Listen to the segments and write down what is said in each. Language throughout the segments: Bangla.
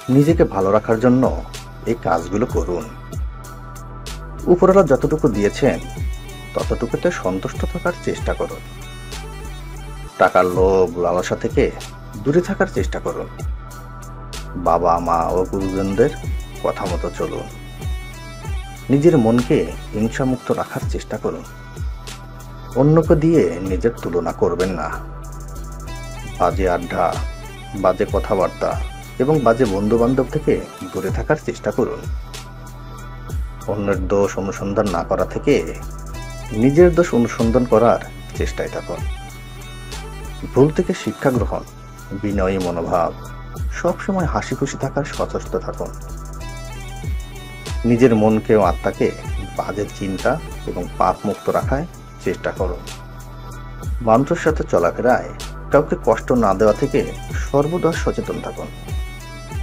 নিজেকে ভালো রাখার জন্য এই কাজগুলো করুন। উপরওয়ালা যতটুকু দিয়েছেন ততটুকুতে সন্তুষ্ট থাকার চেষ্টা করুন। টাকার লোভ লালসা থেকে দূরে থাকার চেষ্টা করুন। বাবা মা ও গুরুজনদের কথা মতো চলুন। নিজের মনকে হিংসামুক্ত রাখার চেষ্টা করুন। অন্যকে দিয়ে নিজের তুলনা করবেন না। বাজে আড্ডা, বাজে কথাবার্তা এবং বাজে বন্ধু বান্ধব থেকে দূরে থাকার চেষ্টা করুন। অন্যের দোষ অনুসন্ধান না করা থেকে নিজের দোষ অনুসন্ধান করার চেষ্টায় থাকুন। ভুল থেকে শিক্ষা গ্রহণ, বিনয়ী মনোভাব, সবসময় হাসি খুশি থাকার সচেষ্ট থাকুন। নিজের মনকে ও আত্মাকে বাজে চিন্তা এবং পাপ মুক্ত রাখায় চেষ্টা করুন। মানুষের সাথে চলাফেরায় কাউকে কষ্ট না দেওয়া থেকে সর্বদা সচেতন থাকুন।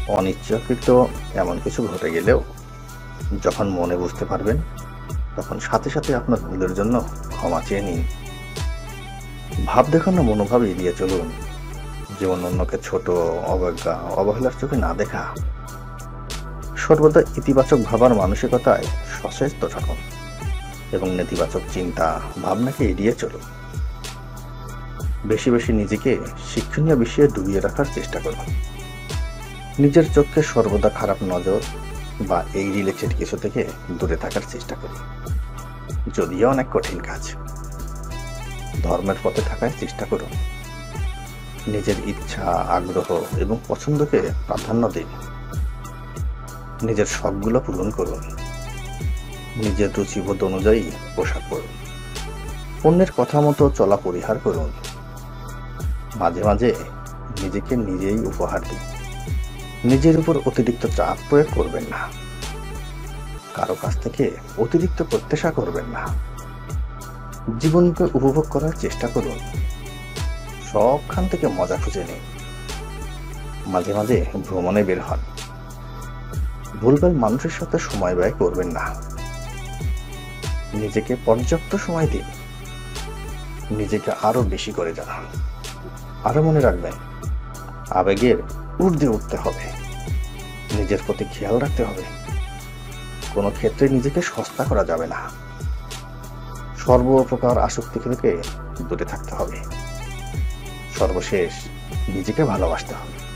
অনিচ্ছাকৃত এমন কিছু ঘটে গেলেও যখন মনে বুঝতে পারবেন তখন সাথে সাথে আপনার ভুলের জন্য ক্ষমা চেয়ে নিন। ভাব দেখানো মনোভাব এড়িয়ে চলুন, যেমন অন্যকে ছোট, অবজ্ঞা, অবহেলার চোখে না দেখা। সর্বদা ইতিবাচক ভাবার মানসিকতায় সচেষ্ট থাকুন এবং নেতিবাচক চিন্তা ভাবনাকে এড়িয়ে চলুন। বেশি বেশি নিজেকে শিক্ষণীয় বিষয়ে ডুবিয়ে রাখার চেষ্টা করুন। নিজের চোখকে সর্বদা খারাপ নজর বা এই রিলেটেড কিছু থেকে দূরে থাকার চেষ্টা করুন, যদিও অনেক কঠিন কাজ। ধর্মের পথে থাকার চেষ্টা করুন। নিজের ইচ্ছা, আগ্রহ এবং পছন্দকে প্রাধান্য দিন। নিজের শখগুলো পূরণ করুন। নিজের রুচিবোধ অনুযায়ী পোশাক পরুন। অন্যের কথা মতো চলা পরিহার করুন। মাঝে মাঝে নিজেকে নিজেই উপহার দিন। নিজের উপর অতিরিক্ত চাপ প্রয়োগ করবেন না। কারো কাছ থেকে অতিরিক্ত প্রত্যাশা করবেন না। জীবনকে উপভোগ করার চেষ্টা করুন। সবখান থেকে মজা খুঁজে নিন। মাঝে মাঝে ভ্রমণে বের হন। ভুলভাল মানুষের সাথে সময় ব্যয় করবেন না। নিজেকে পর্যাপ্ত সময় দিন। নিজেকে আরো বেশি করে জানান। আরো মনে রাখবেন, আবেগের ঊর্ধ্বে উঠতে হবে। নিজের প্রতি খেয়াল রাখতে হবে। কোনো ক্ষেত্রে নিজেকে সস্তা করা যাবে না। সর্বপ্রকার আসক্তি থেকে দূরে থাকতে হবে। সর্বশেষ নিজেকে ভালোবাসতে হবে।